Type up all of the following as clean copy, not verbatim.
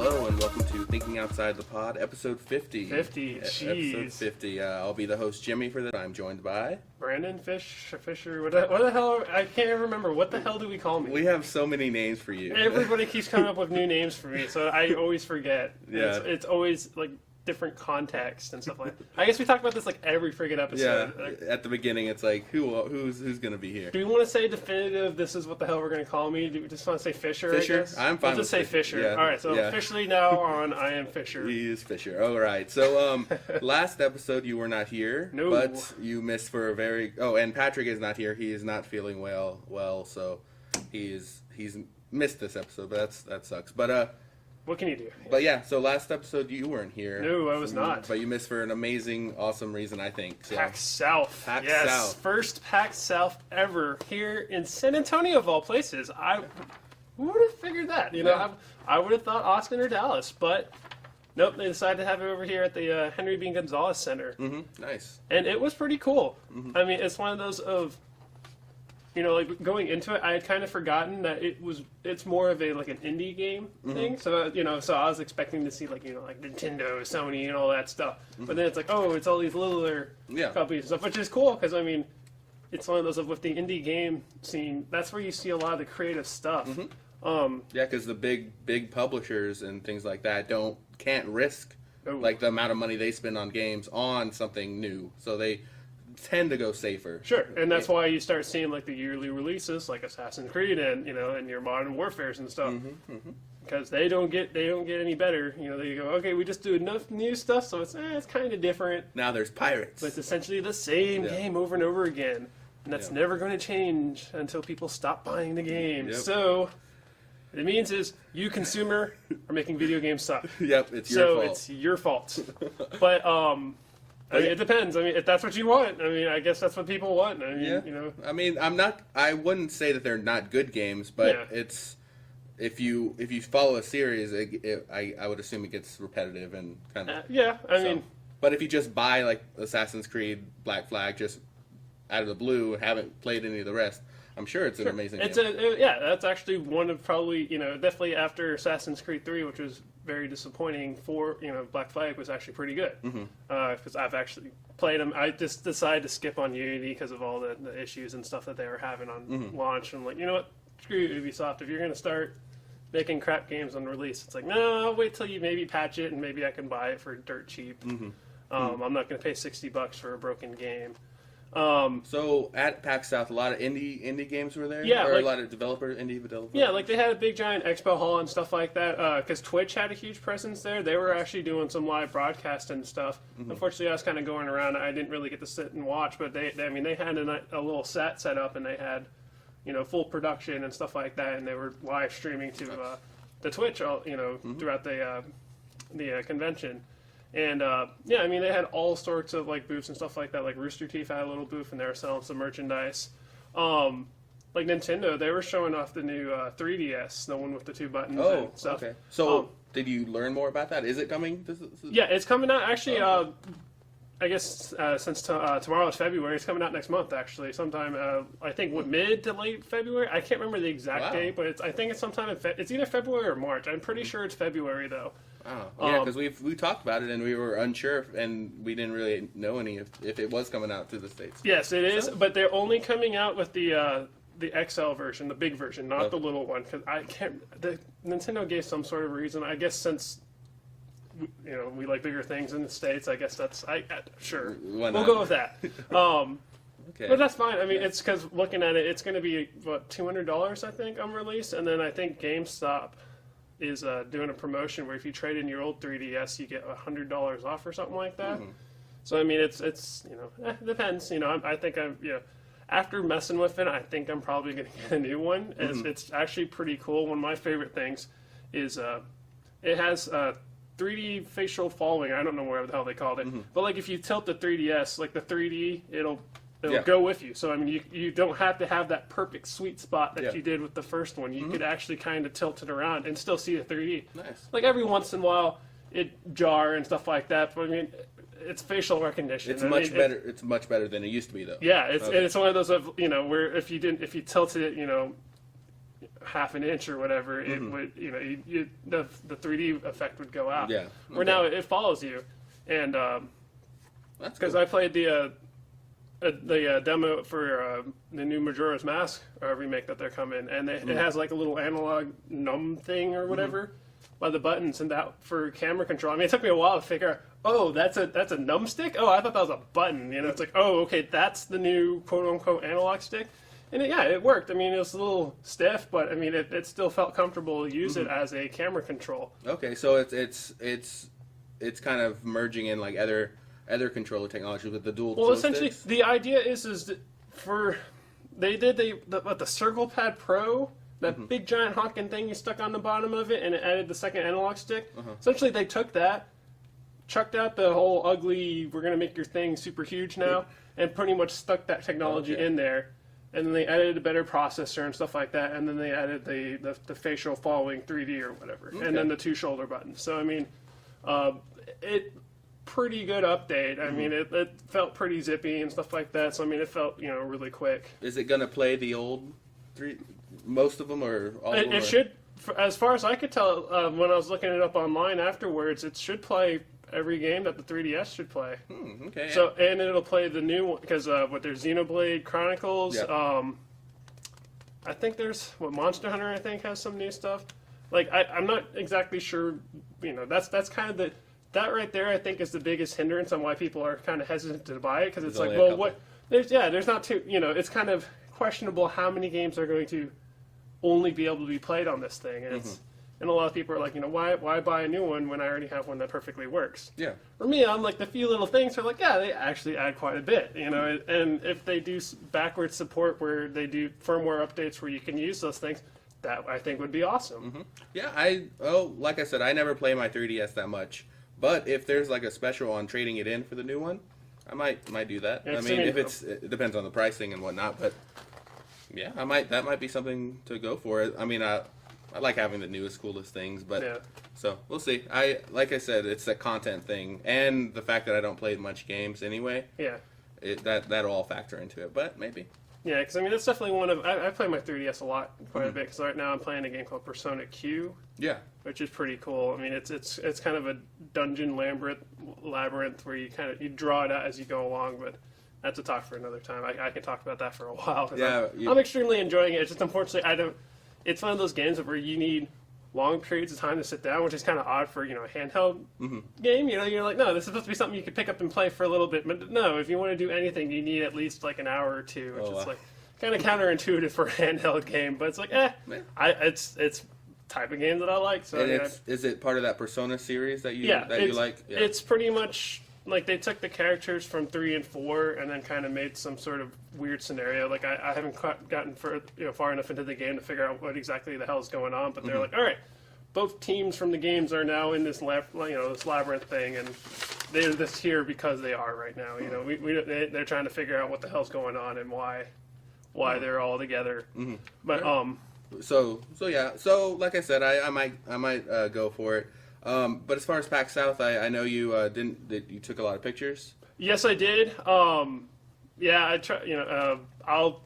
Hello and welcome to Thinking Outside the Pod, episode 50. 50, jeez. Episode 50. I'll be the host, Jimmy, for this. I'm joined by... Brandon Fisher, what the hell, I can't even remember. What the hell do we call me? We have so many names for you. Everybody keeps coming up with new names for me, so I always forget. Yeah. It's always, like, different context and stuff like that. I guess we talk about this, like, every friggin' episode. Yeah, like, at the beginning, it's like, who's going to be here? Do we want to say definitive, this is what the hell we're going to call me? Do we just want to say Fisher, I guess? I'm fine We'll just say Fisher. Yeah. All right, so officially now on, I am Fisher. He is Fisher. All right. So, last episode, you were not here. No. But you missed for a very... Oh, and Patrick is not here. He is not feeling well, so he's missed this episode, but that sucks. But, what can you do? But yeah, so last episode you weren't here. No, I was not. But you missed for an amazing, awesome reason, I think. So. PAX South. PAX yes, South. First PAX South ever here in San Antonio, of all places. Who would have figured that? You know, I would have thought Austin or Dallas, but nope, they decided to have it over here at the Henry Bean Gonzalez Center. Mm-hmm. Nice. And it was pretty cool. Mm-hmm. I mean, it's one of those of... You know, like going into it, I had kind of forgotten that it's more of an indie game thing. So, so I was expecting to see like Nintendo, Sony, and all that stuff. But then it's like, oh, it's all these littler companies and stuff, which is cool because, I mean, it's one of those with the indie game scene, that's where you see a lot of the creative stuff. Yeah, because the big publishers and things like that can't risk like the amount of money they spend on games on something new. So they tend to go safer. Sure, and that's why you start seeing like the yearly releases, like Assassin's Creed and and your Modern Warfares and stuff, because they don't get any better. They go, okay, we just do enough new stuff, so it's kind of different. Now there's pirates, but it's essentially the same game over and over again, and that's never going to change until people stop buying the game. So what it means is you, consumer, are making video games suck. Yep, it's your fault. So it's your fault. But I mean, it depends. I mean, if that's what you want, I mean, I guess that's what people want. I mean, I mean, I wouldn't say that they're not good games, but it's if you follow a series, I would assume it gets repetitive and kind of. I mean. But if you just buy like Assassin's Creed Black Flag just out of the blue, haven't played any of the rest, I'm sure it's an amazing game. That's actually one of probably definitely after Assassin's Creed 3, which was very disappointing. Black Flag was actually pretty good because I've actually played them. I just decided to skip on Unity because of all the issues and stuff that they were having on launch. And I'm like, you know what, screw Ubisoft. If you're going to start making crap games on release, it's like, no, I'll wait till you maybe patch it and maybe I can buy it for dirt cheap. I'm not going to pay $60 for a broken game. So at PAX South, a lot of indie games were there? Yeah. Or a lot of indie developers? Yeah, like they had a big giant expo hall and stuff like that, because Twitch had a huge presence there. They were actually doing some live broadcast and stuff. Unfortunately, I was kind of going around. I didn't really get to sit and watch, but they had a little set up, and they had, full production and stuff like that, and they were live streaming to the Twitch, throughout the convention. And, I mean, they had all sorts of, like, booths and stuff like that. Like, Rooster Teeth had a little booth, and they were selling some merchandise. Like, Nintendo, they were showing off the new 3DS, the one with the 2 buttons and stuff. Okay. So, did you learn more about that? Is it coming? Yeah, it's coming out. Actually, I guess since tomorrow is February, it's coming out next month, actually. Sometime, I think, mid to late February? I can't remember the exact date, but I think it's sometime it's either February or March. I'm pretty sure it's February, though. Oh, yeah, because we talked about it and we were unsure and we didn't really know if it was coming out to the States. Yes, it is, but they're only coming out with the XL version, the big version, not the little one. Because Nintendo gave some sort of reason. I guess since we like bigger things in the States, I guess that's sure we'll go with that. Okay. But that's fine. I mean, it's because looking at it, it's going to be what $200 I think on release, and then I think GameStop is doing a promotion where if you trade in your old 3DS, you get $100 off or something like that. So I mean, it depends. I think after messing with it, I think I'm probably going to get a new one. It's actually pretty cool. One of my favorite things is it has 3D facial following. I don't know whatever the hell they called it, but like if you tilt the 3DS, like the 3D, it'll go with you. So, I mean, you don't have to have that perfect sweet spot that you did with the first one. You could actually kind of tilt it around and still see the 3D. Nice. Like, every once in a while, it jar and stuff like that. But, I mean, it's facial recognition. It's much better. It's much better than it used to be, though. Yeah, it's one of those of, where if you tilted it, half an inch or whatever, it would, the 3D effect would go out. Yeah. Where now it follows you, and That's because cool. I played the demo for the new Majora's Mask remake that they're coming, and it has like a little analog num thing or whatever by the buttons, and that for camera control. I mean, it took me a while to figure out. Oh, that's a numbstick. Oh, I thought that was a button. It's like, oh, okay, that's the new quote unquote analog stick. And it worked. I mean, it was a little stiff, but I mean, it still felt comfortable to use it as a camera control. Okay, so it's kind of merging in like other controller technology with the dual. Well, joysticks? essentially, the idea is that the Circle Pad Pro, that big giant honking thing you stuck on the bottom of it, and it added the second analog stick. Essentially, they took that, chucked out the whole ugly, we're gonna make your thing super huge now, and pretty much stuck that technology in there. And then they added a better processor and stuff like that, and then they added the facial following 3D or whatever, and then the 2 shoulder buttons. So I mean, pretty good update. I mean, it felt pretty zippy and stuff like that. So I mean, it felt really quick. Is it gonna play the old most of them or all of them? It should, as far as I could tell, when I was looking it up online afterwards, it should play every game that the 3DS should play. Okay. So and it'll play the new one because there's Xenoblade Chronicles. Yeah. I think there's Monster Hunter. I think has some new stuff. Like I'm not exactly sure. That's kind of that right there. I think is the biggest hindrance on why people are kind of hesitant to buy it because it's like, well, what? There's not too. It's kind of questionable how many games are going to only be able to be played on this thing, and and a lot of people are like, why buy a new one when I already have one that perfectly works? Yeah. For me, I'm like the few little things are like, yeah, they actually add quite a bit, and if they do backwards support where they do firmware updates where you can use those things, that I think would be awesome. Yeah, like I said, I never play my 3DS that much, but if there's like a special on trading it in for the new one, I might do that. Yeah, I mean, it depends on the pricing and whatnot, but yeah, that might be something to go for. I mean, I like having the newest, coolest things, but so we'll see. Like I said, it's the content thing and the fact that I don't play much games anyway. Yeah. That'll all factor into it, but maybe. Yeah, because I mean that's definitely one of I play my 3DS a lot, quite a bit. Because right now I'm playing a game called Persona Q. Yeah. Which is pretty cool. I mean it's kind of a dungeon labyrinth where you draw it out as you go along, but that's a talk for another time. I can talk about that for a while. I'm extremely enjoying it. It's just unfortunately it's one of those games where you need long periods of time to sit down, which is kind of odd for a handheld game. You're like, no, this is supposed to be something you could pick up and play for a little bit, but no, if you want to do anything, you need at least like an hour or two, which is like kind of counterintuitive for a handheld game. But it's like, it's type of game that I like. So and is it part of that Persona series that you like? Yeah. It's pretty much like they took the characters from 3 and 4 and then kind of made some sort of weird scenario. Like I haven't gotten far enough into the game to figure out what exactly the hell is going on. But they're like, all right, both teams from the games are now in this this labyrinth thing, and they're this here because they are right now. They're trying to figure out what the hell's going on and why they're all together. But So yeah. So like I said, I might go for it. But as far as PAX South, I know you you took a lot of pictures. Yes, I did. I try. I'll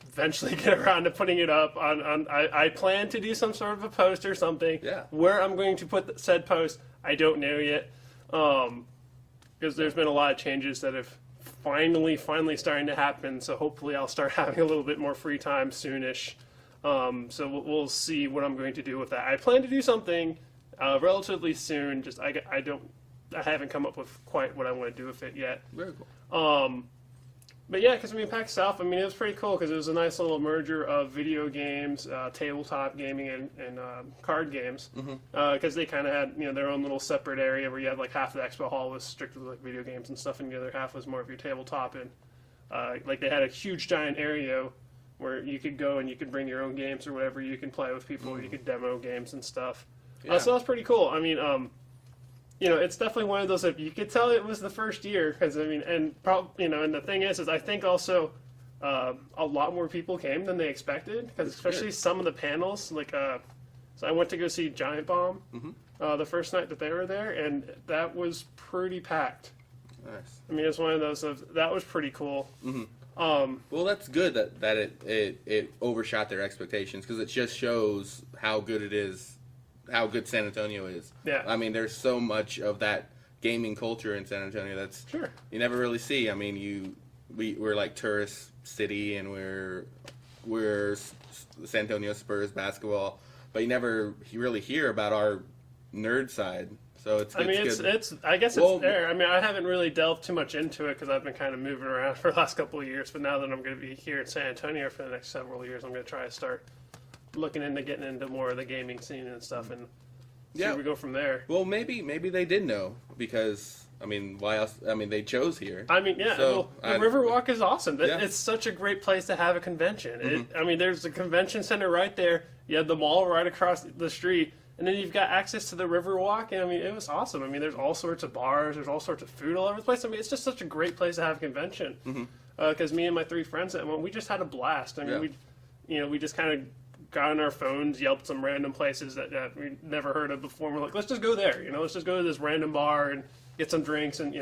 eventually get around to putting it up on. I plan to do some sort of a post or something. Yeah. Where I'm going to put said post, I don't know yet. Because there's been a lot of changes that have finally starting to happen. So hopefully I'll start having a little bit more free time soonish. So we'll see what I'm going to do with that. I plan to do something relatively soon. Just I haven't come up with quite what I want to do with it yet. Very cool. But yeah, because PAX South, it was pretty cool because it was a nice little merger of video games, tabletop gaming, and card games. Because they kind of had their own little separate area where you had like half the expo hall was strictly like video games and stuff, and the other half was more of your tabletop. And like they had a huge giant area where you could go and you could bring your own games or whatever. You can play with people, or you could demo games and stuff. Yeah. So that's pretty cool. It's definitely one of those that you could tell it was the first year because and the thing is I think also a lot more people came than they expected because especially some of the panels so I went to go see Giant Bomb the first night that they were there, and that was pretty packed. Nice. It's one of those that was pretty cool. Well, that's good that it overshot their expectations, because it just shows how good it is, how good San Antonio is. Yeah. I mean, there's so much of that gaming culture in San Antonio that's you never really see. I mean, we're like tourist city, and we're San Antonio Spurs basketball, but you never really hear about our nerd side. So it's good. I guess it's there. I mean, I haven't really delved too much into it because I've been kind of moving around for the last couple of years. But now that I'm going to be here in San Antonio for the next several years, I'm going to try to start looking into getting into more of the gaming scene and stuff, and see where we go from there. Well, maybe they did know, because I mean, why else? I mean, they chose here. I mean, yeah. So, the Riverwalk is awesome. It's such a great place to have a convention. I mean, there's a convention center right there. You have the mall right across the street. And then you've got access to the Riverwalk, and I mean, it was awesome. I mean, there's all sorts of bars, there's all sorts of food all over the place. I mean, it's just such a great place to have a convention. Because me and my 3 friends that went, we just had a blast. I mean, we just kind of got on our phones, yelped some random places that we never heard of before. And we're like, let's just go there. Let's just go to this random bar and get some drinks and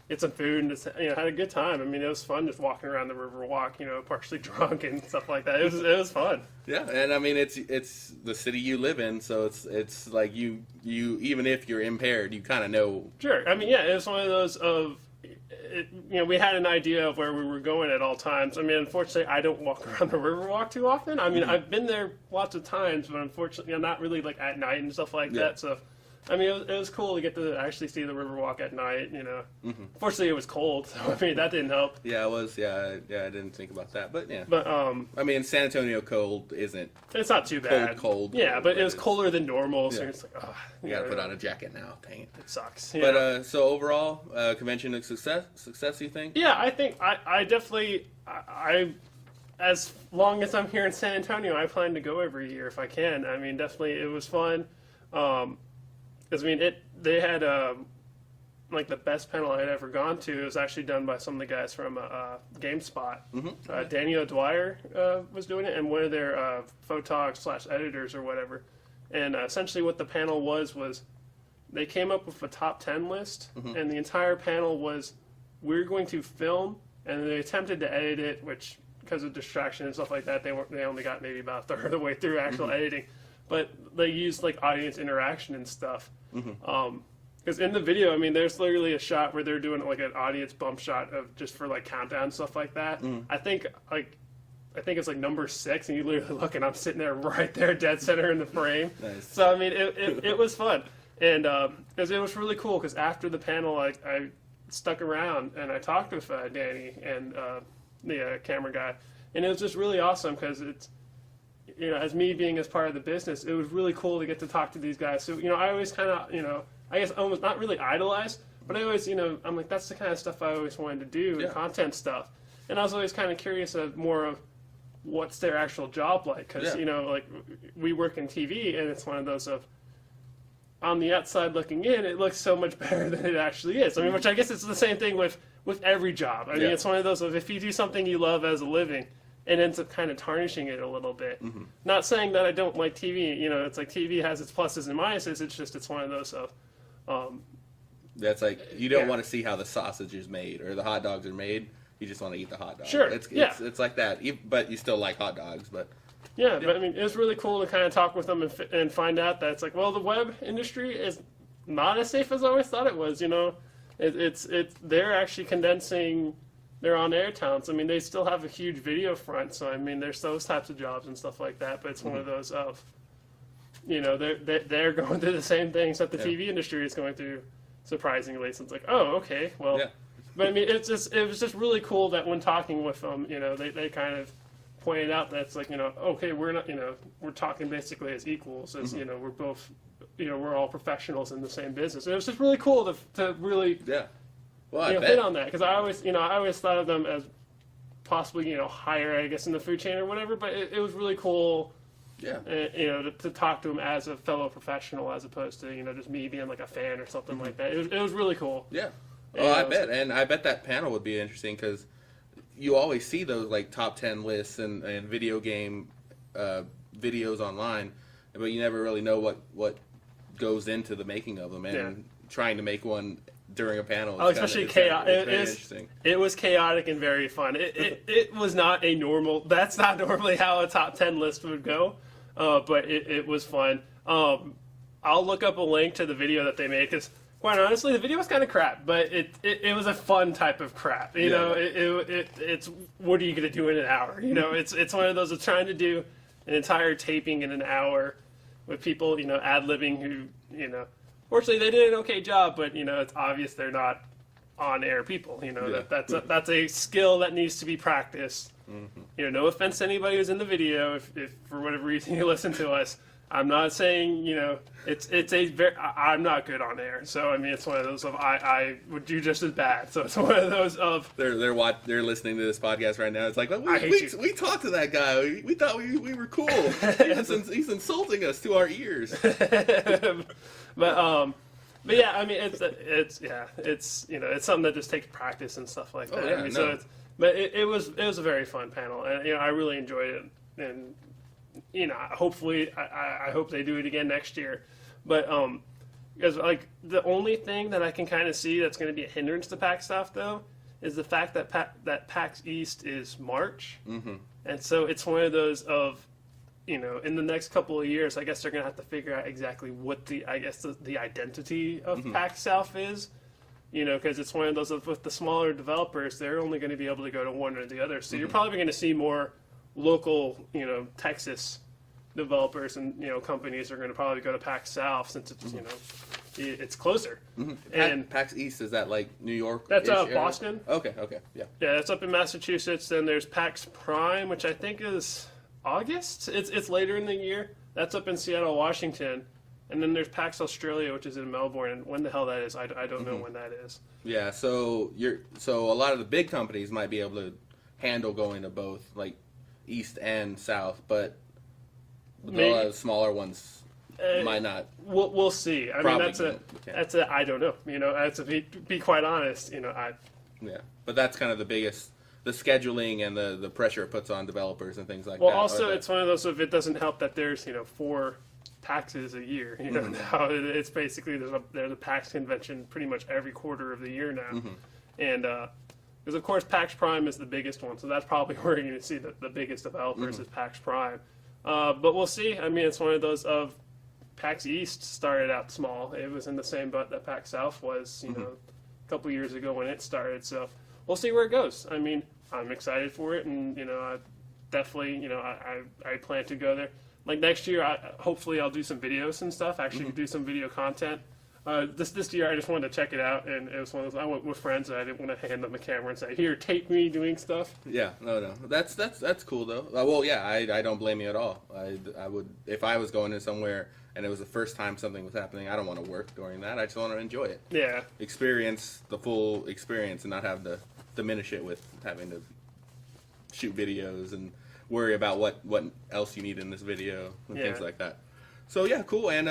get some food, and just had a good time. I mean, it was fun just walking around the Riverwalk, partially drunk and stuff like that. It was fun. Yeah, and I mean, it's the city you live in, so it's like you even if you're impaired, you kind of know. Sure. I mean, yeah, it was one of those of, we had an idea of where we were going at all times. I mean, unfortunately, I don't walk around the Riverwalk too often. I mean, I've been there lots of times, but unfortunately, not really like at night and stuff like that. So, I mean, it was cool to get to actually see the Riverwalk at night, Fortunately, it was cold, so, I mean, that didn't help. Yeah, it was, I didn't think about that, but yeah. But, I mean, San Antonio cold isn't... It's not too bad. Cold. Yeah, but it was colder than normal, so it's like, oh... You gotta put on a jacket now, dang it. It sucks. But, so overall, convention a success, you think? Yeah, I think, I definitely, as long as I'm here in San Antonio, I plan to go every year if I can. I mean, definitely, it was fun. Because, I mean, they had, like, the best panel I had ever gone to. It was actually done by some of the guys from GameSpot. Daniel Dwyer was doing it, and one of their photogs/editors or whatever. And essentially what the panel was they came up with a top 10 list, and the entire panel was, we're going to film, and they attempted to edit it, which, because of distraction and stuff like that, they only got maybe about a third of the way through actual editing. But they used, like, audience interaction and stuff. Because in the video, I mean, there's literally a shot where they're doing, like, an audience bump shot of just for, like, countdown and stuff like that. I think it's, like, number 6, and you literally look, and I'm sitting there right there, dead center in the frame. Nice. So, I mean, it was fun. And it was really cool, because after the panel, I stuck around, and I talked with Danny and the camera guy. And it was just really awesome, because it's, as me being as part of the business, it was really cool to get to talk to these guys. So, I always kind of, I guess almost not really idolize, but I always, I'm like, that's the kind of stuff I always wanted to do, the content stuff. And I was always kind of curious of more of what's their actual job like. Because, like, we work in TV, and it's one of those of, on the outside looking in, it looks so much better than it actually is. I mean, which I guess it's the same thing with every job. I mean, it's one of those of, if you do something you love as a living, it ends up kind of tarnishing it a little bit. Not saying that I don't like TV. It's like TV has its pluses and minuses. It's one of those of... That's like, you don't want to see how the sausage is made or the hot dogs are made. You just want to eat the hot dog. Sure, It's like that. But you still like hot dogs, but... Yeah, but I mean, it was really cool to kind of talk with them and find out that it's like, well, the web industry is not as safe as I always thought it was, They're actually condensing their on-air talents. I mean, they still have a huge video front, so I mean, there's those types of jobs and stuff like that. But it's one of those of, they're going through the same things that the TV industry is going through. Surprisingly, so it's like, oh, okay, well. Yeah. But I mean, it was just really cool that when talking with them, they kind of pointed out that it's like, okay, we're not, we're talking basically as equals, as we're both, we're all professionals in the same business. And it was just really cool to really. Yeah. Well, hit on that, because I always thought of them as possibly, higher, I guess, in the food chain or whatever. But it was really cool, to talk to them as a fellow professional, as opposed to just me being like a fan or something like that. It was really cool. Yeah. Oh, I bet that panel would be interesting, because you always see those like top 10 lists and video game videos online, but you never really know what goes into the making of them, and trying to make one during a panel. Oh, especially chaotic. Interesting. It was chaotic and very fun. It was not a normal. That's not normally how a top 10 list would go, but it was fun. I'll look up a link to the video that they made because, quite honestly, the video was kind of crap, but it was a fun type of crap. You know, it's what are you gonna do in an hour? You know, it's one of those of trying to do an entire taping in an hour with people, ad-libbing who, fortunately they did an okay job, but it's obvious they're not on-air people. That's a skill that needs to be practiced. Mm-hmm. No offense to anybody who's in the video, if for whatever reason you listen to us. I'm not saying, I'm not good on air. So, I mean, it's one of those of, I would do just as bad. So it's one of those of... They're listening to this podcast right now. It's like, we talked to that guy. We thought we were cool. He's insulting us to our ears. But yeah, I mean, it's something that just takes practice and stuff like that. Oh, yeah, I mean, but it was a very fun panel. And, I really enjoyed it. And... hopefully, I hope they do it again next year. But because the only thing that I can kind of see that's going to be a hindrance to PAX South though is the fact that that PAX East is March, and so it's one of those of in the next couple of years, I guess they're going to have to figure out exactly what the identity of PAX South is. Because it's one of those of with the smaller developers, they're only going to be able to go to one or the other. So you're probably going to see more local, Texas developers and companies are going to probably go to PAX South since it's it's closer. Mm-hmm. And PAX East, is that like New York? That's Boston. Okay, yeah. Yeah, that's up in Massachusetts. Then there's PAX Prime, which I think is August. It's later in the year. That's up in Seattle, Washington. And then there's PAX Australia, which is in Melbourne. And when the hell that is, I don't know when that is. Yeah, so a lot of the big companies might be able to handle going to both, like East and South, but the smaller ones might not. We'll see. I mean, that's a I don't know. That's be quite honest. Yeah, but that's kind of the scheduling and the pressure it puts on developers and things like that. Well, also it's one of those if it doesn't help that there's 4 PAXs a year. Now it's basically there's a PAX convention pretty much every quarter of the year now, and. Because, of course, PAX Prime is the biggest one, so that's probably where you're going to see the biggest developers is PAX Prime. But we'll see. I mean, it's one of those of PAX East started out small. It was in the same boat that PAX South was, a couple years ago when it started. So we'll see where it goes. I mean, I'm excited for it, and, I definitely, I plan to go there. Like, next year, hopefully I'll do some videos and stuff, actually do some video content. This year I just wanted to check it out, and it was one of those, I went with friends, and I didn't want to hand them a camera and say, "Here, tape me doing stuff." Yeah, no, that's cool though. Well, yeah, I don't blame you at all. I would, if I was going to somewhere and it was the first time something was happening, I don't want to work during that. I just want to enjoy it. Yeah, experience the full experience and not have to diminish it with having to shoot videos and worry about what else you need in this video and things like that. So yeah, cool. And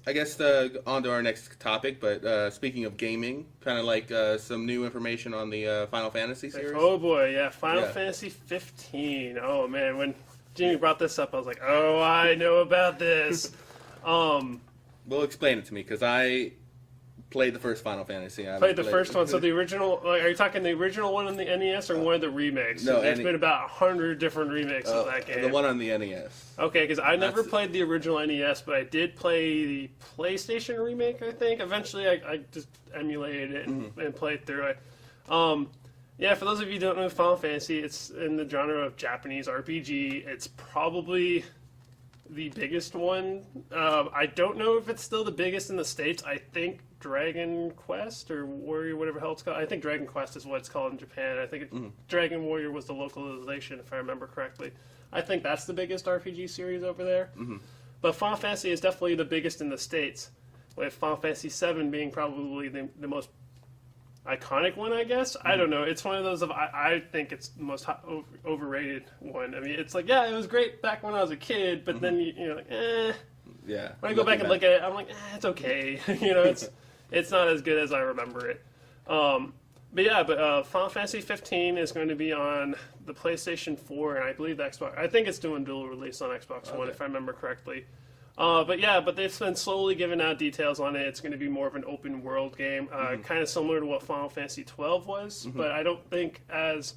I guess on to our next topic, but speaking of gaming, kind of like some new information on the Final Fantasy series. Oh boy, yeah, Final Fantasy 15. Oh man, when Jimmy brought this up, I was like, oh, I know about this. Well, explain it to me, because I played the first Final Fantasy. Played the first one. So the original, are you talking the original one on the NES or one of the remakes? No, there's been about 100 different remakes of that game. The one on the NES. Okay, because I never played the original NES, but I did play the PlayStation remake, I think. Eventually, I just emulated it and played through it. Yeah, for those of you who don't know Final Fantasy, it's in the genre of Japanese RPG. It's probably the biggest one. I don't know if it's still the biggest in the States. I think Dragon Quest or Warrior, whatever hell it's called. I think Dragon Quest is what it's called in Japan. I think Dragon Warrior was the localization, if I remember correctly. I think that's the biggest RPG series over there. But Final Fantasy is definitely the biggest in the States, with Final Fantasy VII being probably the most iconic one, I guess. I don't know. It's one of those of I think it's the most overrated one. I mean, it's like, yeah, it was great back when I was a kid, but then you're like, Yeah. When I go back and look at it, I'm like, it's okay. It's not as good as I remember it. But Final Fantasy 15 is going to be on the PlayStation 4 and I believe the Xbox. I think it's doing dual release on Xbox One, if I remember correctly. But they've been slowly giving out details on it. It's going to be more of an open world game, kind of similar to what Final Fantasy 12 was, but I don't think as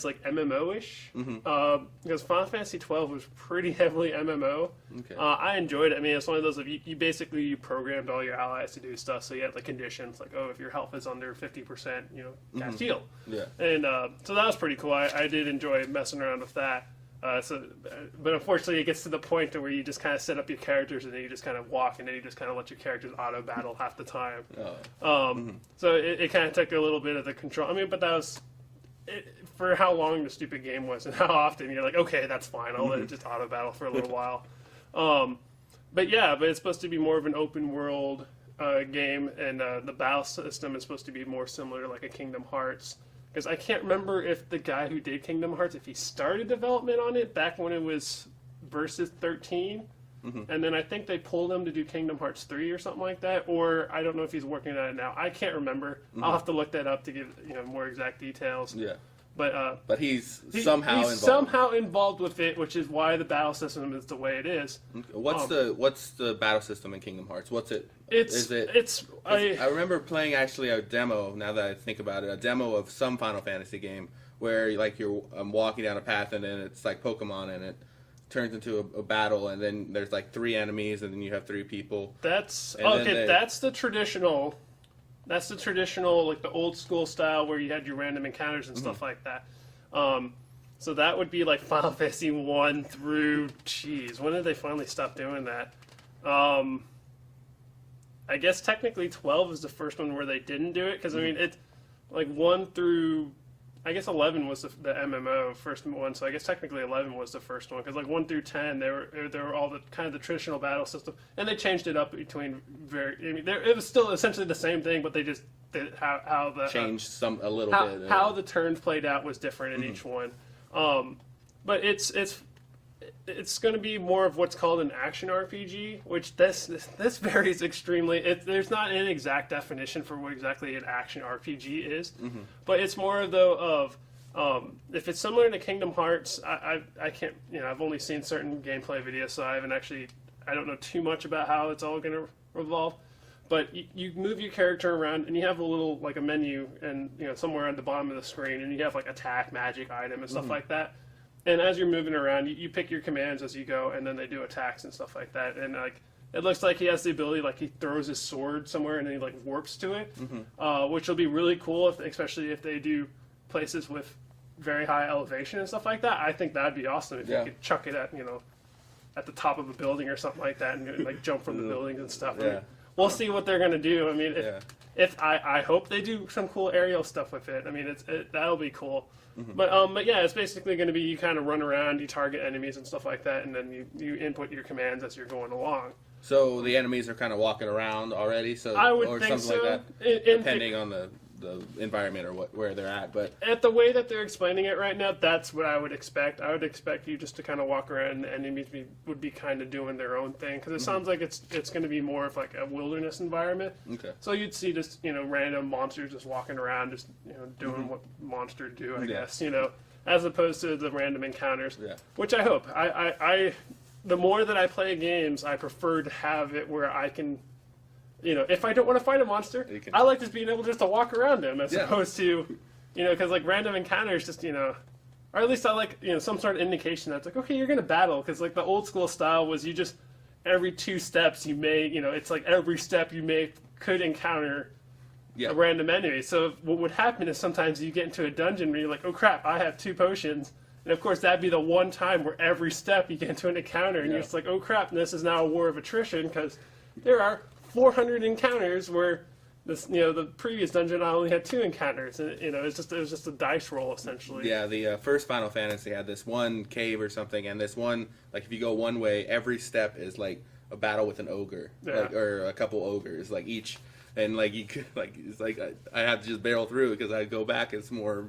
like MMO-ish, because Final Fantasy 12 was pretty heavily MMO. Okay. I enjoyed it. I mean, it's one of those of you basically you programmed all your allies to do stuff, so you had the conditions like, oh, if your health is under 50%, cast heal. Yeah. And so that was pretty cool. I did enjoy messing around with that. But unfortunately, it gets to the point where you just kind of set up your characters and then you just kind of walk and then you just kind of let your characters auto battle half the time. So it kind of took a little bit of the control. I mean, but that was for how long the stupid game was and how often you're like, okay, that's fine. I'll let it just auto battle for a little while. But it's supposed to be more of an open world game, and the battle system is supposed to be more similar to like a Kingdom Hearts. Because I can't remember if the guy who did Kingdom Hearts, if he started development on it back when it was Versus 13, and then I think they pulled him to do Kingdom Hearts 3 or something like that, or I don't know if he's working on it now. I can't remember. I'll have to look that up to give more exact details. Yeah. But he's somehow involved with it, which is why the battle system is the way it is. What's the battle system in Kingdom Hearts? What's it? I remember playing actually a demo. Now that I think about it, a demo of some Final Fantasy game where like you're walking down a path and then it's like Pokemon and it turns into a battle and then there's like 3 enemies and then you have 3 people. That's the traditional. That's the traditional, like the old school style where you had your random encounters and stuff like that. So that would be like Final Fantasy 1 through, when did they finally stop doing that? I guess technically 12 is the first one where they didn't do it, because I mean, it's like 1 through, I guess 11 was the MMO first one, so I guess technically 11 was the first one, because like 1 through 10 they were all the kind of the traditional battle system, and they changed it up between it was still essentially the same thing, but they just did how the changed a little bit. How the turns played out was different in each one, but it's going to be more of what's called an action RPG, which this varies extremely. There's not an exact definition for what exactly an action RPG is, but it's more though of if it's similar to Kingdom Hearts. I can't I've only seen certain gameplay videos, so I don't know too much about how it's all going to revolve. But you move your character around, and you have a little like a menu, and somewhere at the bottom of the screen, and you have like attack, magic, item, and stuff like that. And as you're moving around, you pick your commands as you go, and then they do attacks and stuff like that. And like it looks like he has the ability, like he throws his sword somewhere and then he like warps to it, which will be really cool, especially if they do places with very high elevation and stuff like that. I think that'd be awesome if you could chuck it at the top of a building or something like that, and like jump from the buildings and stuff. Yeah. I mean, we'll see what they're gonna do. I mean, if I hope they do some cool aerial stuff with it. I mean, that'll be cool. But yeah, it's basically going to be you kind of run around, you target enemies and stuff like that, and then you input your commands as you're going along. So the enemies are kind of walking around already, I would or think something so. like that, depending on the environment or where they're at. But at the way that they're explaining it right now, that's what I would expect. I would expect you just to kind of walk around, and the enemies would be kind of doing their own thing, because it sounds like it's going to be more of like a wilderness environment. Okay. So you'd see just random monsters just walking around, just doing what monsters do, I guess, as opposed to the random encounters. Yeah. Which I hope. I the more that I play games, I prefer to have it where I can. If I don't want to fight a monster, I like just being able just to walk around them as opposed to, because like random encounters just, or at least I like, some sort of indication that's like, okay, you're going to battle. Because like the old school style was you just, every 2 steps you may, it's like every step you could encounter a random enemy. So what would happen is sometimes you get into a dungeon where you're like, oh crap, I have 2 potions. And of course that'd be the one time where every step you get into an encounter and you're just like, oh crap, and this is now a war of attrition because there are 400 encounters where this, the previous dungeon I only had 2 encounters, and it was just a dice roll essentially. Yeah, the first Final Fantasy had this one cave or something, and this one, like if you go one way, every step is like a battle with an ogre, or a couple ogres, like each, and like you could, like it's like I have to just barrel through because I go back, it's more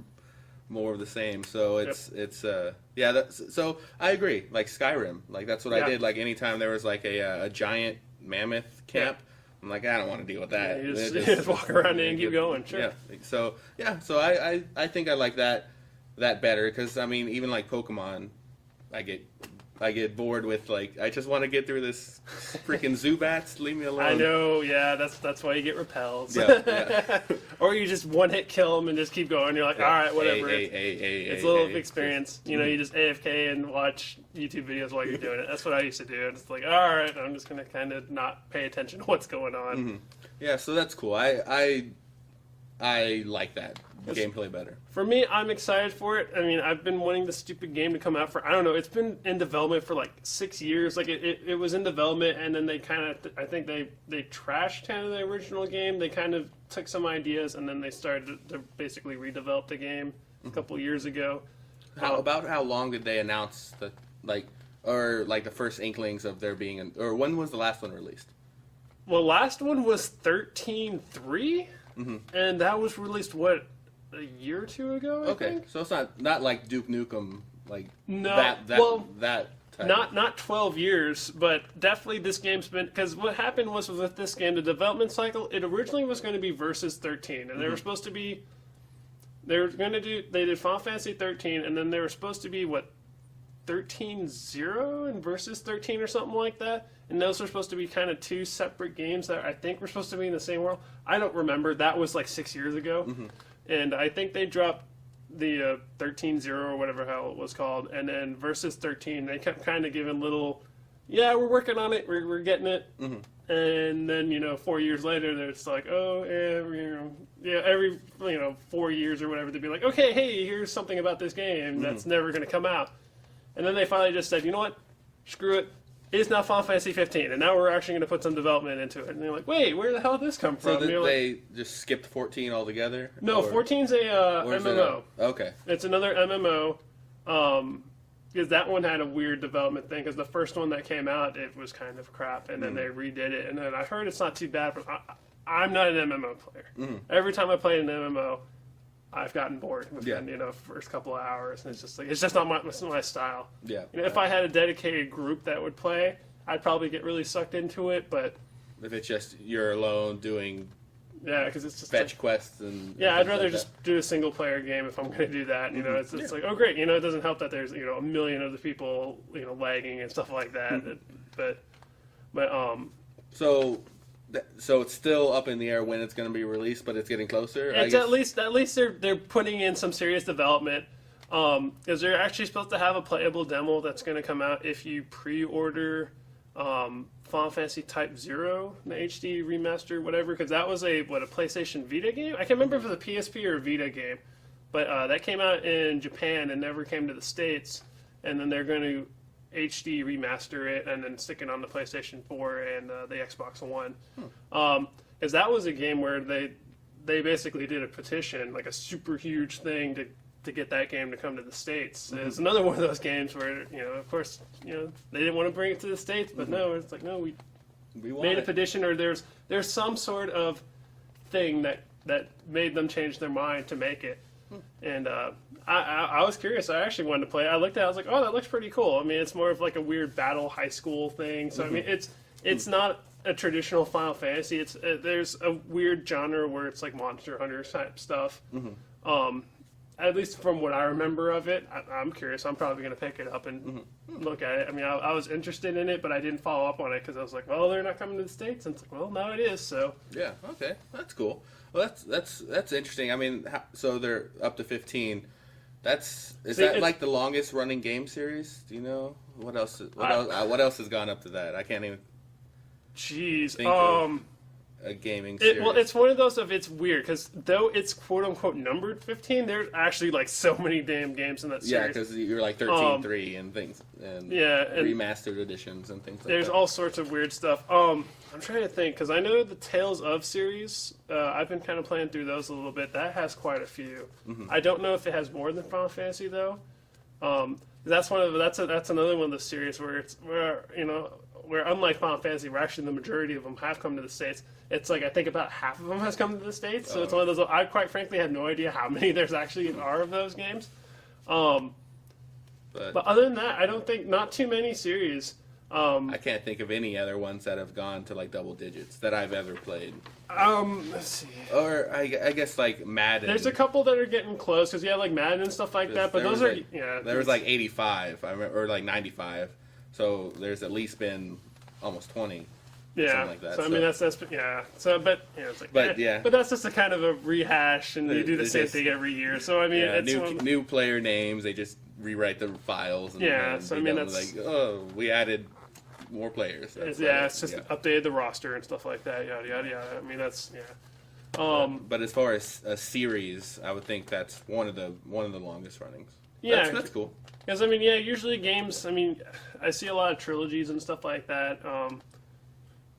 of the same. So so I agree. Like Skyrim, like that's what I did. Like anytime there was like a giant mammoth camp. I'm like, I don't want to deal with that. You just walk around and keep going. Sure. So I think I like that better, because I mean, even like Pokemon, I I get bored with like I just want to get through this freaking Zubats. Leave me alone. I know, yeah. That's why you get repels. Yeah. Or you just one hit kill them and just keep going. You're like, all right, whatever. It's a little experience. You know, you just AFK and watch YouTube videos while you're doing it. That's what I used to do. And it's like, all right, I'm just gonna kind of not pay attention to what's going on. Yeah, so that's cool. I like that gameplay better. For me, I'm excited for it. I mean, I've been wanting the stupid game to come out for, I don't know, it's been in development for like 6 years. Like, it was in development, and then they kind of, I think they trashed kind of the original game. They kind of took some ideas, and then they started to basically redevelop the game a couple years ago. How long did they announce the, the first inklings of there being, or when was the last one released? Well, last one was 13.3, and that was released, what, a year or two ago, I think? So it's not like Duke Nukem, like no, that type. Not 12 years, but definitely this game's been, because what happened was with this game, the development cycle, it originally was going to be Versus 13, and they were supposed to be, they did Final Fantasy 13, and then they were supposed to be, 13.0 and Versus 13 or something like that. And those were supposed to be kind of two separate games that I think were supposed to be in the same world. I don't remember. That was like 6 years ago. And I think they dropped the 13.0 or whatever hell it was called. And then Versus 13, they kept kind of giving little, yeah, we're working on it. We're getting it. And then, 4 years later, they're just like, oh, every 4 years or whatever, they'd be like, okay, hey, here's something about this game that's never going to come out. And then they finally just said, you know what? Screw it. It's now Final Fantasy 15, and now we're actually going to put some development into it. And they're like, wait, where the hell did this come from? So they just skipped 14 altogether? No, 14's a MMO. Okay. It's another MMO, because that one had a weird development thing, because the first one that came out, it was kind of crap, and then they redid it. And then I heard it's not too bad, but I'm not an MMO player. Every time I play an MMO, I've gotten bored within first couple of hours, and it's just not my style. Yeah. If I had a dedicated group that would play, I'd probably get really sucked into it. But if it's just you're alone doing, because it's just fetch quests and I'd rather just do a single player game if I'm going to do that. It's like, oh great, it doesn't help that there's a million other people lagging and stuff like that. But So it's still up in the air when it's going to be released, but it's getting closer. It's at least they're putting in some serious development, because they're actually supposed to have a playable demo that's going to come out if you pre-order Final Fantasy Type 0, the HD remaster, whatever. Because that was a PlayStation Vita game. I can't remember if it was a PSP or a Vita game, but that came out in Japan and never came to the States. And then they're going to HD remaster it and then stick it on the PlayStation 4 and the Xbox One. Because that was a game where they basically did a petition, like a super huge thing to get that game to come to the States. It's another one of those games where, of course, they didn't want to bring it to the States, but no, it's like, no, we made a petition, or there's some sort of thing that made them change their mind to make it. And I was curious. I actually wanted to play it. I looked at it. I was like, oh, that looks pretty cool. I mean, it's more of like a weird battle high school thing. So, I mean, it's not a traditional Final Fantasy. There's a weird genre where it's like Monster Hunter type stuff. At least from what I remember of it. I'm curious. I'm probably going to pick it up and look at it. I mean, I was interested in it, but I didn't follow up on it because I was like, well, they're not coming to the States. And it's like, well, now it is. So yeah, okay, that's cool. Well, that's interesting. I mean, so they're up to 15. Is that like the longest running game series? Do you know what else? What else has gone up to that? I can't even. Jeez. Think of a gaming series. Well, it's one of those it's weird because though it's quote unquote numbered 15, there's actually like so many damn games in that series. Yeah, because you're like 13.3 and things, and remastered editions and things like that. There's all sorts of weird stuff. I'm trying to think because I know the Tales of series. I've been kind of playing through those a little bit. That has quite a few. I don't know if it has more than Final Fantasy though. That's another one of the series where unlike Final Fantasy, where actually the majority of them have come to the States. It's like I think about half of them has come to the States. So it's one of those. I quite frankly have no idea how many there's actually are of those games. But other than that, I don't think not too many series. I can't think of any other ones that have gone to like double digits that I've ever played. Let's see. Or I guess like Madden. There's a couple that are getting close because like Madden and stuff like that. But those are there was like 85, I remember, or like 95. So there's at least been almost 20. Yeah. Something like that. So I mean that's yeah. So but it's like but yeah. But that's just a kind of a rehash, and you do the same thing every year. So I mean, it's new player names. They just rewrite the files. And so I mean that's like, oh, we added more players. It's just updated the roster and stuff like that. Yada yada yada. I mean that's But as far as a series, I would think that's one of the longest runnings. Yeah, that's cool. Because I mean, usually games. I mean, I see a lot of trilogies and stuff like that.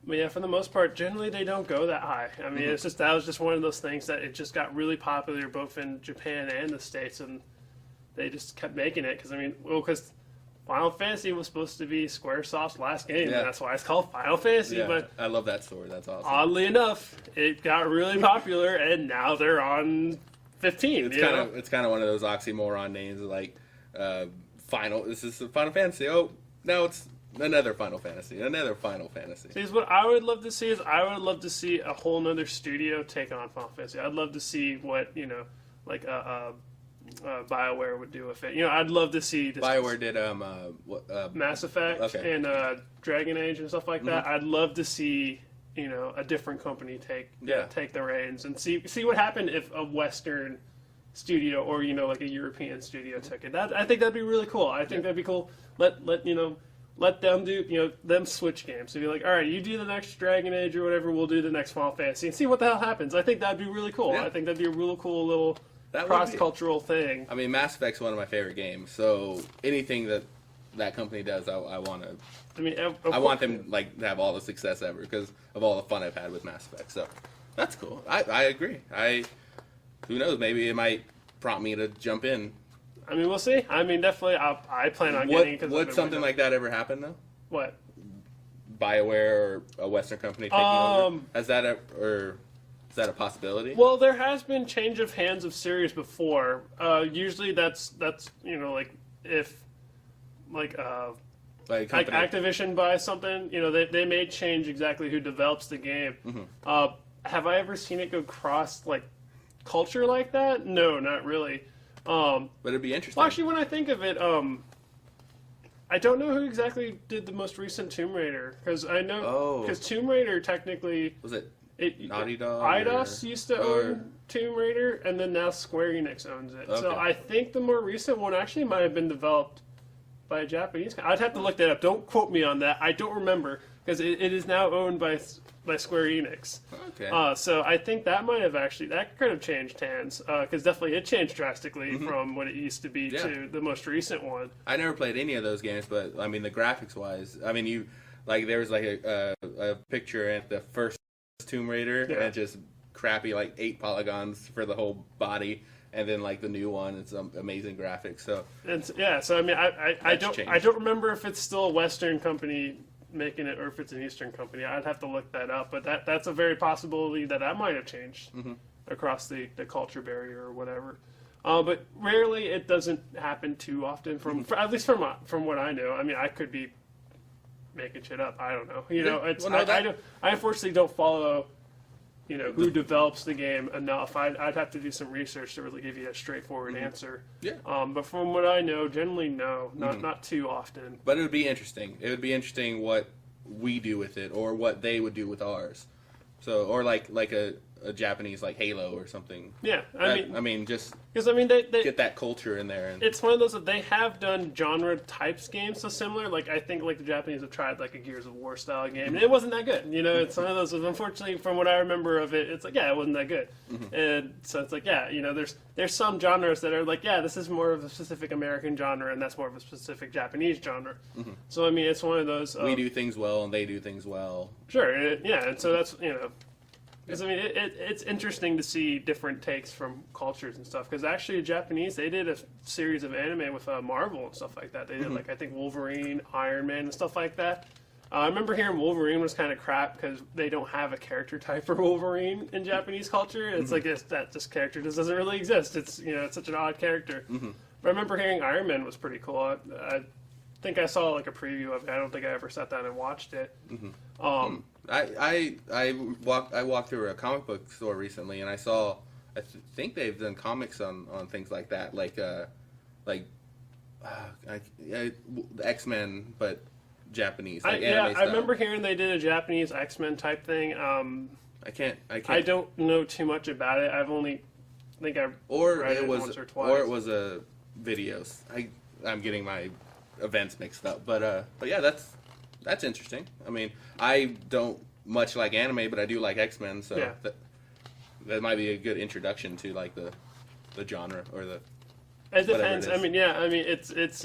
But yeah, for the most part, generally they don't go that high. I mean, it's just that was just one of those things that it just got really popular both in Japan and the States, and they just kept making it. Because I mean, because Final Fantasy was supposed to be SquareSoft's last game, and that's why it's called Final Fantasy. Yeah, but I love that story. That's awesome. Oddly enough, it got really popular, and now they're on 15. It's kind of one of those oxymoron names, like Final. This is Final Fantasy. Oh, now it's another Final Fantasy. Another Final Fantasy. See, what I would love to see is I would love to see a whole nother studio take on Final Fantasy. I'd love to see what like BioWare would do with it. I'd love to see this. BioWare did Mass Effect and Dragon Age and stuff like that. I'd love to see a different company take the reins and see what happened if a Western studio or like a European studio took it. I think that'd be really cool. I think that'd be cool. Let them do them switch games. So be like, all right, you do the next Dragon Age or whatever, we'll do the next Final Fantasy and see what the hell happens. I think that'd be really cool. I think that'd be a really cool little cross-cultural thing. I mean, Mass Effect's one of my favorite games, so anything that company does, I want to. I mean, I want them to have all the success ever because of all the fun I've had with Mass Effect. So that's cool. I agree. Who knows? Maybe it might prompt me to jump in. I mean, we'll see. I mean, definitely, I plan on getting it. Would something like that ever happen though? What? BioWare or a Western company taking over? Is that a possibility? Well, there has been change of hands of series before. Usually, that's like if like Activision buys something, they may change exactly who develops the game. Have I ever seen it go cross like culture like that? No, not really. But it'd be interesting. Well, actually, when I think of it, I don't know who exactly did the most recent Tomb Raider because I know because Tomb Raider technically was it Naughty Dog. Eidos used to own Tomb Raider, and then now Square Enix owns it. Okay. So I think the more recent one actually might have been developed by a Japanese. I'd have to look that up. Don't quote me on that. I don't remember because it is now owned by Square Enix. Okay. So I think that might have that could have changed hands because definitely it changed drastically from what it used to be to the most recent one. I never played any of those games, but I mean the graphics wise, I mean there was like a picture at the first Tomb Raider and just crappy like 8 polygons for the whole body. And then, like the new one, it's amazing graphics. So So I mean, I don't remember if it's still a Western company making it or if it's an Eastern company. I'd have to look that up. But that's a very possibility that might have changed across the culture barrier or whatever. But rarely it doesn't happen too often. At least from what I know. I mean, I could be making shit up. I don't know. I unfortunately don't follow. Who develops the game enough. I'd have to do some research to really give you a straightforward answer. Yeah. But from what I know, generally no, not too often. But it would be interesting. It would be interesting what we do with it or what they would do with ours. So, or like a Japanese like Halo or something. Yeah, I mean, just because they get that culture in there. And it's one of those that they have done genre types games so similar. Like I think like the Japanese have tried like a Gears of War style game, and it wasn't that good. It's one of those. Unfortunately, from what I remember of it, it's like it wasn't that good. And so it's like there's some genres that are like this is more of a specific American genre, and that's more of a specific Japanese genre. So I mean, it's one of those. We do things well, and they do things well. Sure, and so that's Because I mean, it's interesting to see different takes from cultures and stuff. Because actually, the Japanese, they did a series of anime with Marvel and stuff like that. They did like I think Wolverine, Iron Man, and stuff like that. I remember hearing Wolverine was kind of crap because they don't have a character type for Wolverine in Japanese culture. It's like this character just doesn't really exist. It's it's such an odd character. But I remember hearing Iron Man was pretty cool. I think I saw like a preview of it. I don't think I ever sat down and watched it. I walked through a comic book store recently, and I saw. I think they've done comics on things like that, like the X-Men, but Japanese, I anime style. I remember hearing they did a Japanese X-Men type thing. I don't know too much about it. I've only think I read it once or twice. Or it was a videos. I'm getting my events mixed up, but yeah, that's interesting. I mean, I don't much like anime, but I do like X-Men, so yeah. that might be a good introduction to like the genre or the. It depends. I mean, yeah. I mean, it's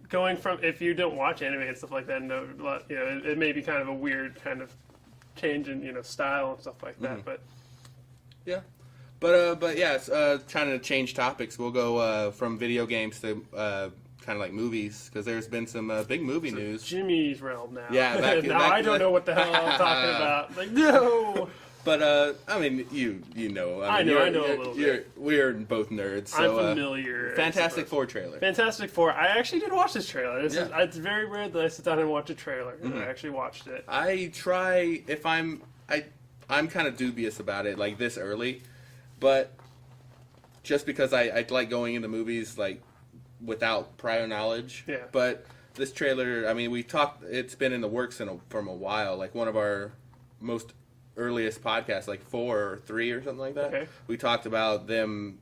going from, if you don't watch anime and stuff like that, it may be kind of a weird kind of change in style and stuff like that. But yeah, but yeah, trying to change topics. We'll go from video games to kind of like movies, because there's been some big movie news. Jimmy's realm now. Yeah, I don't know what the hell I'm talking about. Like, no. But I mean, you know. I know a little bit. We're both nerds. So, I'm familiar. Fantastic Four trailer. Fantastic Four. I actually did watch this trailer. It's very rare that I sit down and watch a trailer. And I actually watched it. I try if I'm kind of dubious about it like this early, but just because I like going into movies like without prior knowledge. Yeah. But this trailer, I mean, we talked. It's been in the works from a while. Like one of our most earliest podcasts, like 4 or 3 or something like that. Okay. We talked about them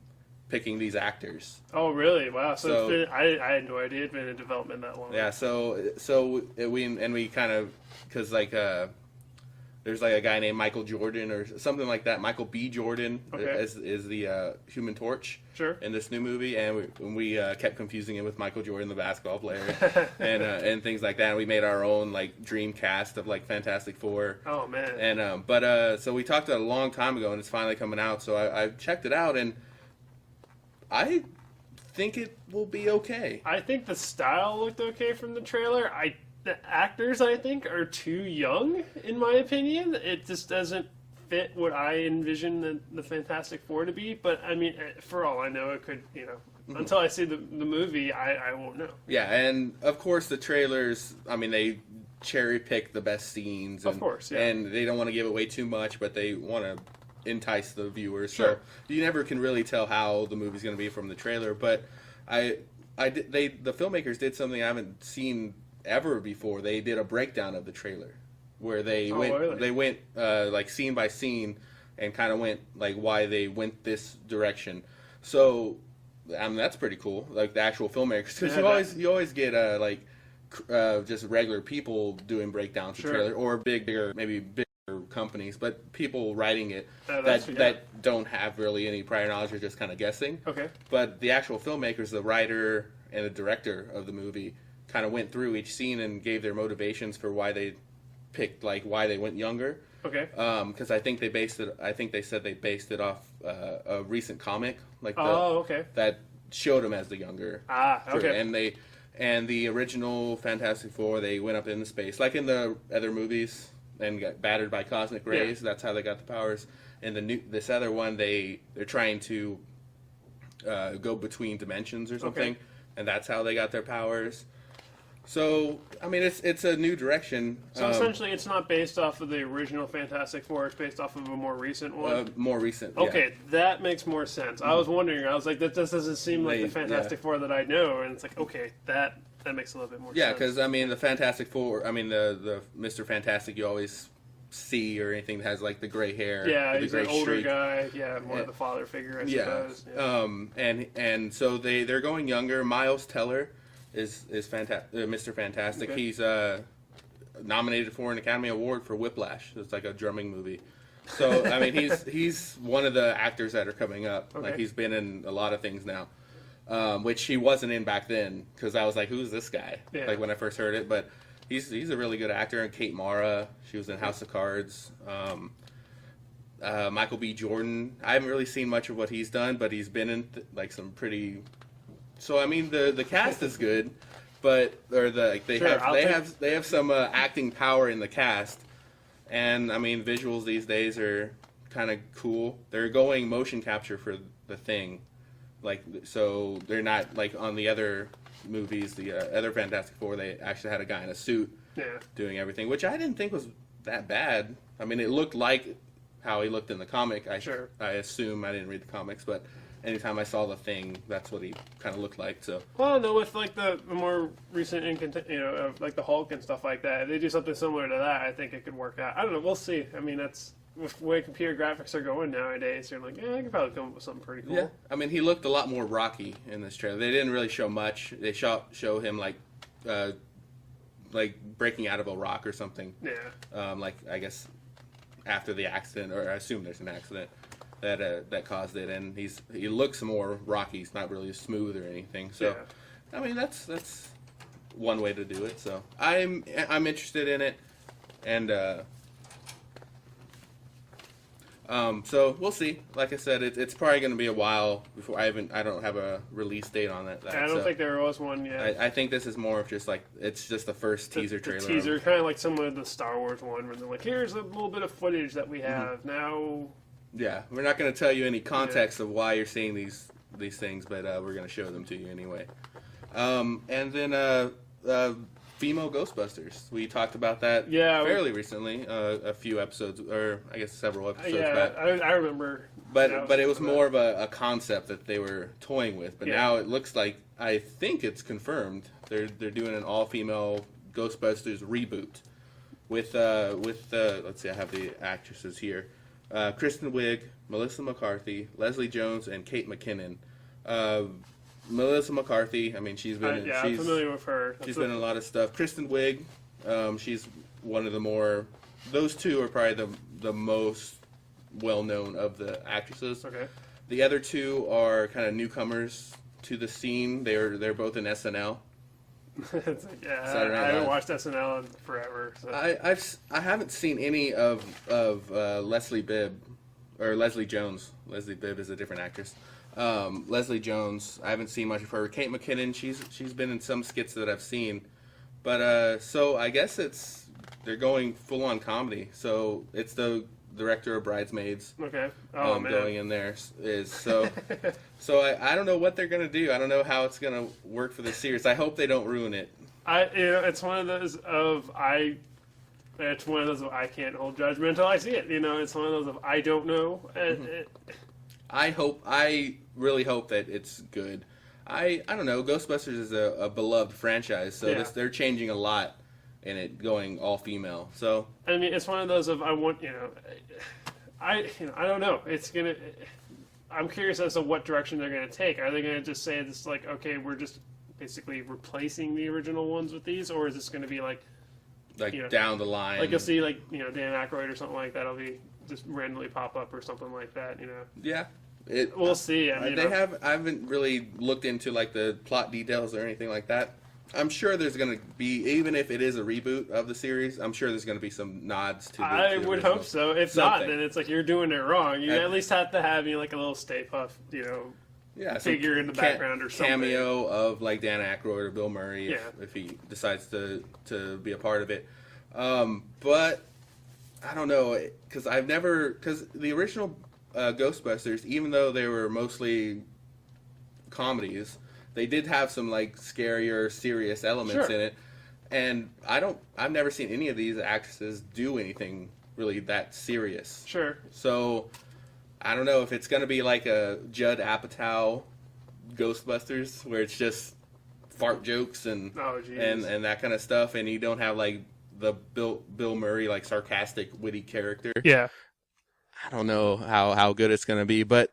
picking these actors. Oh, really? Wow. So it's been, I had no idea it'd been in development that long. Yeah. So we kind of, because like there's like a guy named Michael Jordan or something like that. Michael B. Jordan is the Human Torch. Sure. In this new movie, and we kept confusing him with Michael Jordan, the basketball player, and things like that. And we made our own like dream cast of like Fantastic Four. Oh man. And so we talked about it a long time ago, and it's finally coming out. So I checked it out, and I think it will be okay. I think the style looked okay from the trailer. The actors, I think, are too young, in my opinion. It just doesn't fit what I envision the Fantastic Four to be. But, I mean, for all I know, it could, until I see the movie, I won't know. Yeah, and, of course, the trailers, I mean, they cherry-pick the best scenes. Of course, yeah. And they don't want to give away too much, but they want to entice the viewers. Sure. So you never can really tell how the movie's going to be from the trailer. But the filmmakers did something I haven't seen ever before. They did a breakdown of the trailer where they went like scene by scene and kind of went like why they went this direction. So I mean, that's pretty cool, like the actual filmmakers, because you always get just regular people doing breakdowns of trailer, or bigger companies, but people writing it that don't have really any prior knowledge, or just kind of guessing. Okay. But the actual filmmakers, the writer and the director of the movie, kind of went through each scene and gave their motivations for why they picked, like why they went younger. Okay. Because I think they said they based it off a recent comic, like that showed them as the younger. Okay. And the original Fantastic Four, they went up into space, like in the other movies, and got battered by cosmic rays. Yeah. That's how they got the powers. And this other one, they're trying to go between dimensions or something, and that's how they got their powers. So, I mean, it's a new direction. So essentially, it's not based off of the original Fantastic Four. It's based off of a more recent one. More recent. Okay, yeah. That makes more sense. I was wondering. I was like, that just doesn't seem like the Fantastic Four that I know. And it's like, okay, that makes a little bit more sense. Yeah, because I mean, the Fantastic Four. I mean, the Mr. Fantastic you always see, or anything that has like the gray hair. Yeah, he's an older guy. Yeah, more of the father figure, I suppose. Yeah. And so they're going younger. Miles Teller is Mr. Fantastic. Okay. He's nominated for an Academy Award for Whiplash. It's like a drumming movie. So I mean, he's one of the actors that are coming up. Okay. Like he's been in a lot of things now, which he wasn't in back then. Because I was like, who's this guy? Yeah. Like when I first heard it, but he's a really good actor. And Kate Mara, she was in House of Cards. Michael B. Jordan, I haven't really seen much of what he's done, but he's been in like some pretty. So I mean, the cast is good, but they have some acting power in the cast, and I mean visuals these days are kind of cool. They're going motion capture for the Thing, like so they're not like on the other movies, the other Fantastic Four. They actually had a guy in a suit doing everything, which I didn't think was that bad. I mean, it looked like how he looked in the comic. I assume I didn't read the comics, but anytime I saw the Thing, that's what he kind of looked like. So, well, no, with like the more recent, of like the Hulk and stuff like that, if they do something similar to that, I think it could work out. I don't know. We'll see. I mean, that's with the way computer graphics are going nowadays. You're like, I could probably come up with something pretty cool. Yeah, I mean, he looked a lot more Rocky in this trailer. They didn't really show much. They show him like breaking out of a rock or something. Yeah. Like I guess after the accident, or I assume there's an accident that caused it, and he looks more Rocky. He's not really smooth or anything. So, yeah. I mean, that's one way to do it. So I'm interested in it, and so we'll see. Like I said, it's probably going to be a while before I don't have a release date on that. I don't think there was one yet. I think this is more of just like it's just the first teaser trailer. The teaser, kind of like similar to the Star Wars one, where they're like, "Here's a little bit of footage that we have now." Yeah, we're not going to tell you any context of why you're seeing these things, but we're going to show them to you anyway. And then female Ghostbusters. We talked about that fairly recently, a few episodes, or I guess several episodes back. I remember. But it was more of a concept that they were toying with. But now it looks like, I think it's confirmed, they're doing an all-female Ghostbusters reboot with let's see, I have the actresses here. Kristen Wiig, Melissa McCarthy, Leslie Jones, and Kate McKinnon. Melissa McCarthy, I mean, she's I'm familiar with her. She's been in a lot of stuff. Kristen Wiig, she's one of the more. Those two are probably the most well-known of the actresses. Okay. The other two are kind of newcomers to the scene. They're both in SNL. It's like, I haven't watched SNL in forever. So. I haven't seen any of Leslie Bibb or Leslie Jones. Leslie Bibb is a different actress. Leslie Jones, I haven't seen much of her. Kate McKinnon, she's been in some skits that I've seen, but so I guess they're going full on comedy. So it's the director of Bridesmaids. Okay. Man. Going in there is so. So I don't know what they're gonna do. I don't know how it's gonna work for the series. I hope they don't ruin it. It's one of those I can't hold judgment until I see it. It's one of those of I don't know. I really hope that it's good. I don't know. Ghostbusters is a beloved franchise, so they're changing a lot in it, going all female. So I mean, it's one of those of I don't know. I'm curious as to what direction they're gonna take. Are they gonna just say this like, okay, we're just basically replacing the original ones with these, or is this gonna be like down the line? Like you'll see Dan Aykroyd or something like that'll be just randomly pop up or something like that. Yeah. We'll see. I haven't really looked into like the plot details or anything like that. I'm sure there's going to be, even if it is a reboot of the series, I'm sure there's going to be some nods to the I would hope so. If not, then it's like you're doing it wrong. You at least have to have like a little Stay Puft, figure in the background or something. Cameo of like Dan Aykroyd or Bill Murray if he decides to be a part of it. But I don't know, because the original Ghostbusters, even though they were mostly comedies, they did have some like scarier, serious elements in it. And I've never seen any of these actresses do anything really that serious. Sure. So I don't know if it's gonna be like a Judd Apatow Ghostbusters where it's just fart jokes and that kind of stuff, and you don't have like the Bill Murray like sarcastic, witty character. Yeah. I don't know how good it's gonna be, but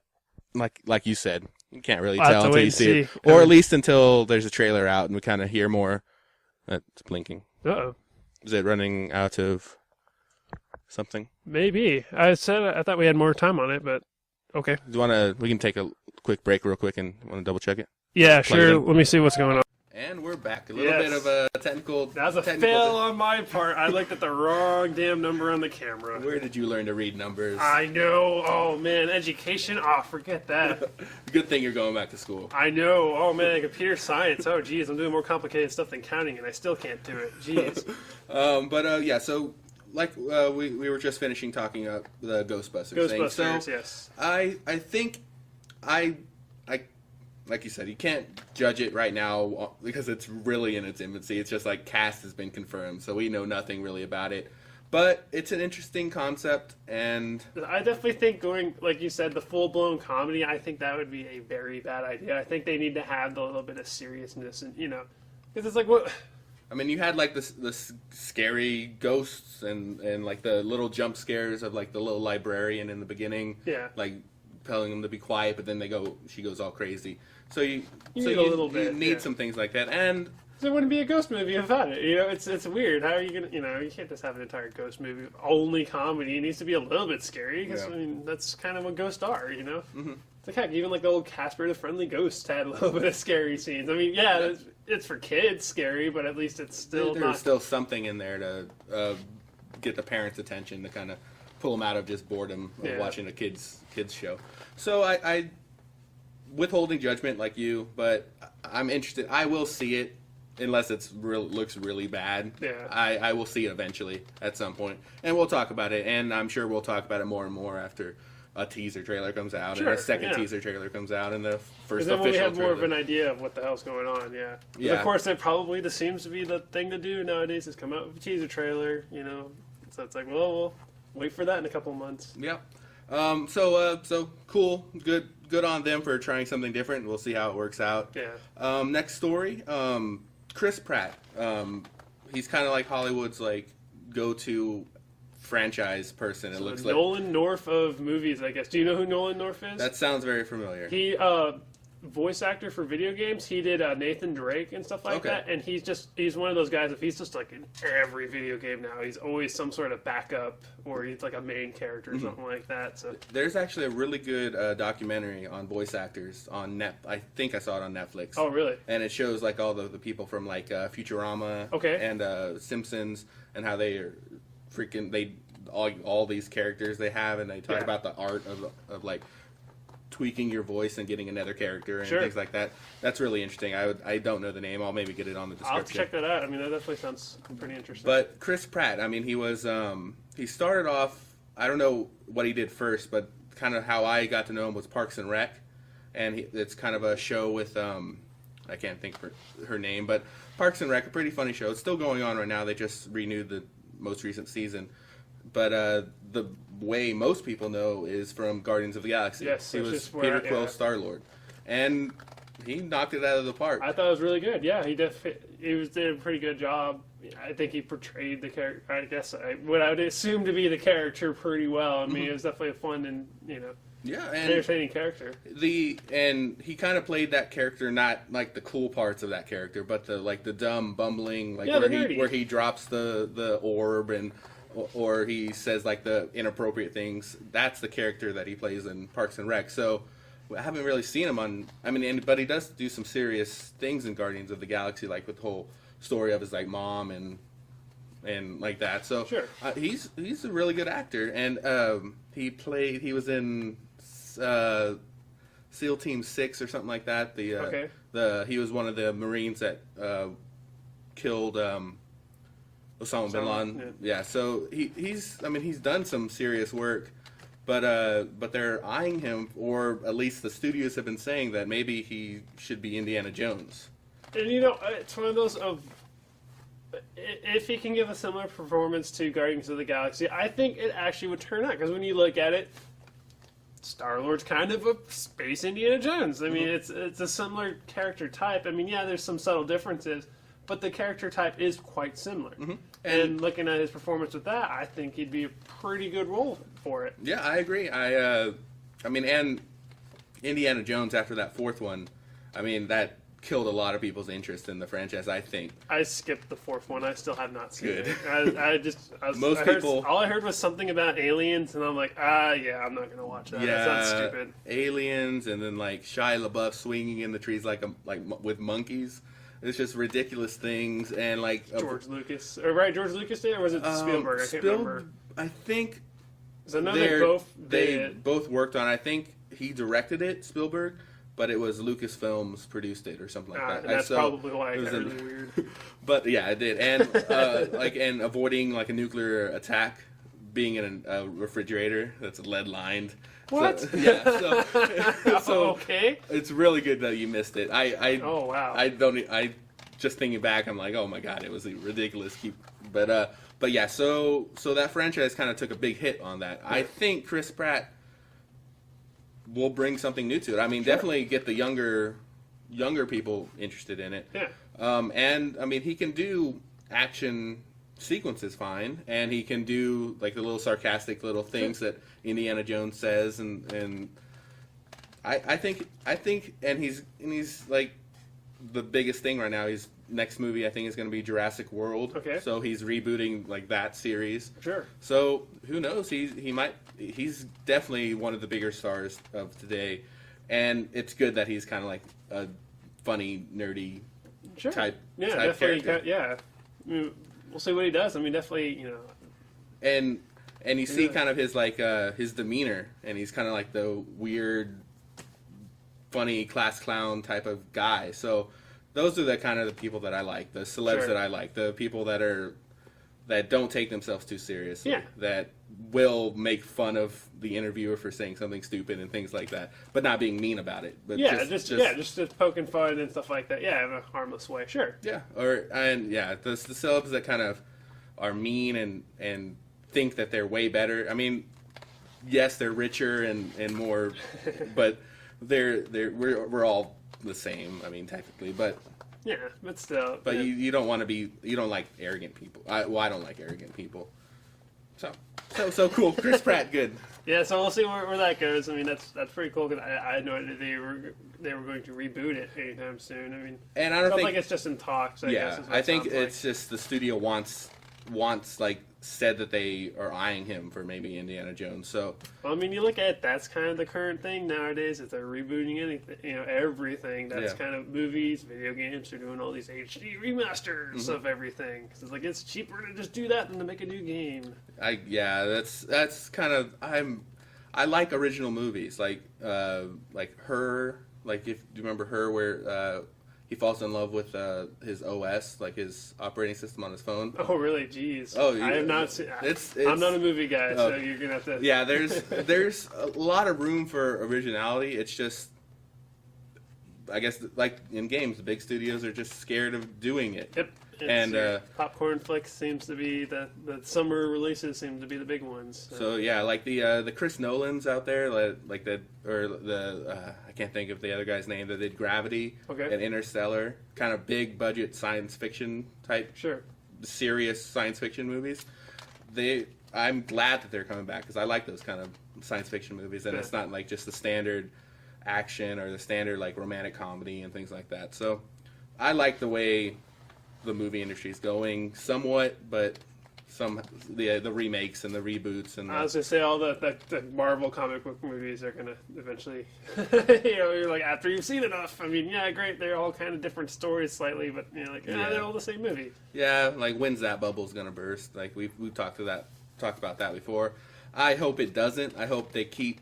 like you said, you can't really tell until you see it, or at least until there's a trailer out and we kind of hear more. It's blinking. Uh-oh. Is it running out of something? Maybe. I thought we had more time on it, but okay. We can take a quick break real quick and want to double check it? Yeah, sure. Let me see what's going on. And we're back. A little bit of a technical... That was a fail on my part. I looked at the wrong damn number on the camera. Where did you learn to read numbers? I know. Oh, man. Education? Oh, forget that. Good thing you're going back to school. I know. Oh, man. Computer science. Oh, geez. I'm doing more complicated stuff than counting, and I still can't do it. Jeez. So... Like we were just finishing talking about the Ghostbusters thing. So yes. I think like you said, you can't judge it right now because it's really in its infancy. It's just like cast has been confirmed, so we know nothing really about it. But it's an interesting concept, and I definitely think going, like you said, the full-blown comedy, I think that would be a very bad idea. I think they need to have the little bit of seriousness, and, because it's like, what... I mean, you had, like, the scary ghosts and, like, the little jump scares of, like, the little librarian in the beginning. Yeah. Like, telling them to be quiet, but then she goes all crazy. So you need some things like that, and... So it wouldn't be a ghost movie without it. It's weird. How are you going to, you can't just have an entire ghost movie only comedy. It needs to be a little bit scary, because, I mean, that's kind of what ghosts are, Mm-hmm. It's like, heck, even like the old Casper the Friendly Ghost had a little bit of scary scenes. I mean, yeah, it's for kids scary, but at least it's still There's still something in there to get the parents' attention, to kind of pull them out of just boredom of watching a kids show. So I withholding judgment like you, but I'm interested. I will see it. Unless looks really bad, I will see it eventually at some point, and we'll talk about it. And I'm sure we'll talk about it more and more after a teaser trailer comes out, and a second teaser trailer comes out, and the first official trailer. Then we have more of an idea of what the hell's going on. Yeah. Of course, that probably just seems to be the thing to do nowadays, is come out with a teaser trailer. So it's like, well, we'll wait for that in a couple of months. Yeah. So cool, good on them for trying something different. We'll see how it works out. Yeah. Next story. Chris Pratt, he's kind of like Hollywood's like go-to franchise person. It looks like Nolan North of movies, I guess. Do you know who Nolan North is? That sounds very familiar. He voice actor for video games. He did Nathan Drake and stuff like that. And he's one of those guys. If he's just like in every video game now, he's always some sort of backup, or he's like a main character or something like that. So there's actually a really good documentary on voice actors on I think I saw it on Netflix. Oh, really? And it shows like all the people from like Futurama and Simpsons, and how they are freaking all these characters they have, and they talk about the art of like tweaking your voice and getting another character and things like that. That's really interesting. I don't know the name. I'll maybe get it on the description. I'll have to check that out. I mean, that definitely sounds pretty interesting. But Chris Pratt, I mean, he was he started off, I don't know what he did first, but kind of how I got to know him was Parks and Rec, and it's kind of a show with I can't think of her name, but Parks and Rec, a pretty funny show. It's still going on right now. They just renewed the most recent season. But the way most people know is from Guardians of the Galaxy. Yes, he was Peter Quill, Star-Lord, and he knocked it out of the park. I thought it was really good. Yeah, he did a pretty good job. I think he portrayed the character. I guess what I would assume to be the character pretty well. I mean, it was definitely a fun and and entertaining character. And he kind of played that character, not like the cool parts of that character, but the dumb, bumbling, like where he drops the orb and. Or he says like the inappropriate things. That's the character that he plays in Parks and Rec. So I haven't really seen him on. I mean, but he does do some serious things in Guardians of the Galaxy, like with the whole story of his like mom and like that. So he's a really good actor, and he was in SEAL Team 6 or something like that. He was one of the Marines that killed. Osama bin Laden. Yeah, so he's done some serious work, but they're eyeing him, or at least the studios have been saying that maybe he should be Indiana Jones. And it's one of those if he can give a similar performance to Guardians of the Galaxy, I think it actually would turn out, because when you look at it, Star-Lord's kind of a space Indiana Jones. I mean, it's a similar character type. I mean, there's some subtle differences, but the character type is quite similar. Mm-hmm. And looking at his performance with that, I think he'd be a pretty good role for it. Yeah, I agree. I mean, and Indiana Jones after that fourth one, I mean, that killed a lot of people's interest in the franchise, I think. I skipped the fourth one. I still have not seen it. All I heard was something about aliens, and I'm like, I'm not going to watch that. Yeah, that sounds stupid. Aliens, and then like Shia LaBeouf swinging in the trees like with monkeys. It's just ridiculous things, and like George Lucas did, or was it Spielberg? I can't remember. I think they both worked on. I think he directed it, Spielberg, but it was Lucasfilms produced it or something like that. That's probably why it got really weird. But yeah, it did, and and avoiding like a nuclear attack, being in a refrigerator that's lead lined. What? So okay. It's really good that you missed it. Oh wow. I just thinking back, I'm like, oh my god, it was ridiculous. But But yeah, so that franchise kind of took a big hit on that. I think Chris Pratt will bring something new to it. I mean, definitely get the younger people interested in it. Yeah. And I mean, he can do action sequences fine, and he can do like the little sarcastic little things that Indiana Jones says, and I think, and he's like the biggest thing right now. His next movie, I think, is going to be Jurassic World. Okay. So he's rebooting like that series. Sure. So who knows? He's definitely one of the bigger stars of today, and it's good that he's kind of like a funny, nerdy type definitely. character. Yeah. I mean, we'll see what he does. I mean, definitely, And you see kind of his like his demeanor, and he's kind of like the weird, funny class clown type of guy. So those are the kind of the people that I like, the celebs that I like, the people that don't take themselves too seriously, that will make fun of the interviewer for saying something stupid and things like that, but not being mean about it. But just poking fun and stuff like that. Yeah, in a harmless way. Sure. Yeah, the celebs that kind of are mean and think that they're way better. I mean, yes, they're richer and more, but we're all the same. I mean, technically, but yeah, but still. But you don't want to be. You don't like arrogant people. I don't like arrogant people. So cool. Chris Pratt, good. Yeah, so we'll see where that goes. I mean, that's pretty cool because I had no idea they were going to reboot it anytime soon. I mean, and I don't think like it's just in talks. I think it's just the studio wants like said that they are eyeing him for maybe Indiana Jones. So well, I mean, you look at it, that's kind of the current thing nowadays. Is they're rebooting anything, everything. That's kind of movies, video games. They're doing all these HD remasters of everything. Cause it's like it's cheaper to just do that than to make a new game. That's kind of I like original movies like Her. Like if you remember Her, where he falls in love with his OS, like his operating system on his phone. Oh, really? Jeez. Oh, I have not seen. I'm not a movie guy, so you're gonna have to. Yeah, there's a lot of room for originality. It's just, I guess, like in games, the big studios are just scared of doing it. Yep. And popcorn flicks seems to be the summer releases seem to be the big ones. So yeah, like the Chris Nolans out there, like I can't think of the other guy's name that did Gravity and Interstellar, kind of big budget science fiction type, serious science fiction movies. I'm glad that they're coming back because I like those kind of science fiction movies, and it's not like just the standard action or the standard like romantic comedy and things like that. So I like the way the movie industry is going somewhat, but the remakes and the reboots and I was gonna say all the Marvel comic book movies are gonna eventually you're like after you've seen enough. I mean, yeah, great, they're all kind of different stories slightly, but they're all the same movie. Yeah, like when's that bubble's gonna burst? Like we've talked about that before. I hope it doesn't. I hope they keep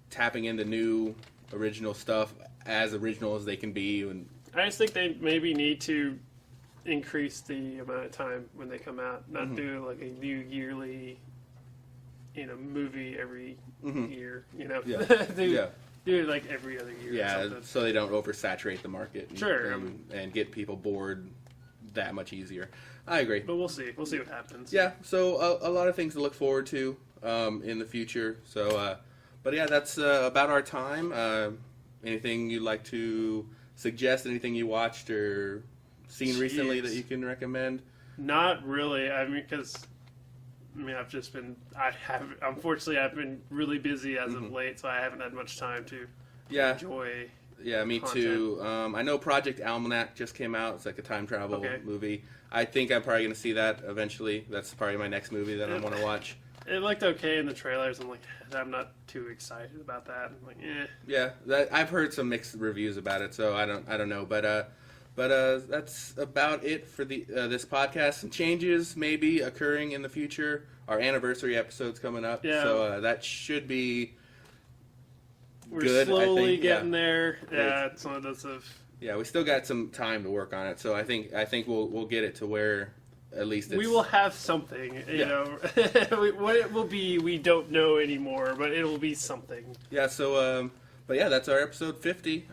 tapping into new original stuff, as original as they can be. And I just think they maybe need to increase the amount of time when they come out, not do like a new yearly movie every year, do it like every other year. Yeah, so they don't oversaturate the market and get people bored that much easier. I agree, but we'll see what happens. Yeah, so a lot of things to look forward to in the future. So but yeah, that's about our time. Anything you'd like to suggest, anything you watched or seen recently that you can recommend? Not really. I mean, unfortunately, I've been really busy as of late, so I haven't had much time to enjoy. Yeah, me content. Too. I know Project Almanac just came out. It's like a time travel movie. I think I'm probably going to see that eventually. That's probably my next movie that I want to watch. It looked okay in the trailers. I'm not too excited about that. I'm like, eh. Yeah, I've heard some mixed reviews about it, so I don't know, but that's about it for this podcast. Some changes maybe occurring in the future. Our anniversary episode's coming up, so that should be good. We're slowly getting there. Yeah, it's one of those Yeah, we still got some time to work on it, so I think we'll get it to where at least we will have something. You know, what it will be, we don't know anymore, but it will be something. Yeah. So. But yeah, that's our episode 50.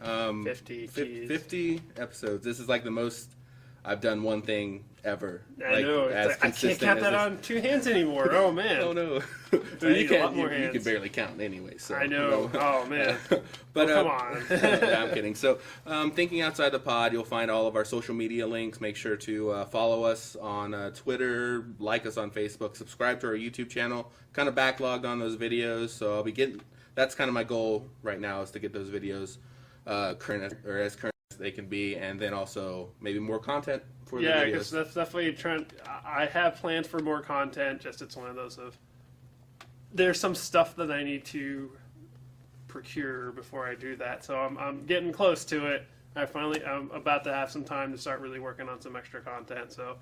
50 episodes. This is like the most I've done one thing ever. I know. I can't count that on 2 hands anymore. Oh man. Oh no. You can barely count anyway. So I know. Oh man. But come on. Yeah, I'm kidding. So thinking outside the pod, you'll find all of our social media links. Make sure to follow us on Twitter, like us on Facebook, subscribe to our YouTube channel. Kind of backlogged on those videos, so I'll be getting. That's kind of my goal right now, is to get those videos as current as they can be, and then also maybe more content for the videos. Yeah, because that's definitely trend. I have plans for more content. Just it's one of those of there's some stuff that I need to procure before I do that. So I'm getting close to it. I'm about to have some time to start really working on some extra content. So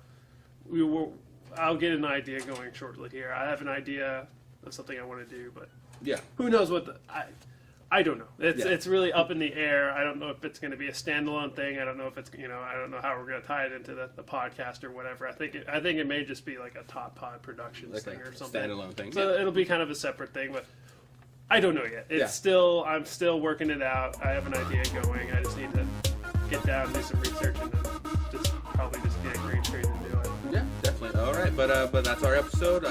I'll get an idea going shortly here. I have an idea of something I want to do, but yeah, who knows what I don't know. It's really up in the air. I don't know if it's going to be a standalone thing. I don't know if it's I don't know how we're going to tie it into the podcast or whatever. I think it may just be like a Top Pod Productions thing or something. Standalone thing. So it'll be kind of a separate thing, but I don't know yet. I'm still working it out. I have an idea going. I just need to get down, do some research, and then probably just get a green screen and do it. Yeah, definitely. All right, but that's our episode.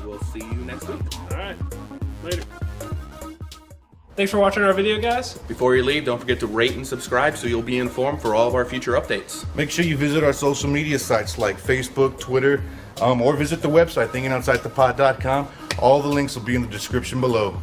We'll see you next week. All right, later. Thanks for watching our video, guys. Before you leave, don't forget to rate and subscribe so you'll be informed for all of our future updates. Make sure you visit our social media sites like Facebook, Twitter, or visit the website, thinkingoutsidethepod.com. All the links will be in the description below.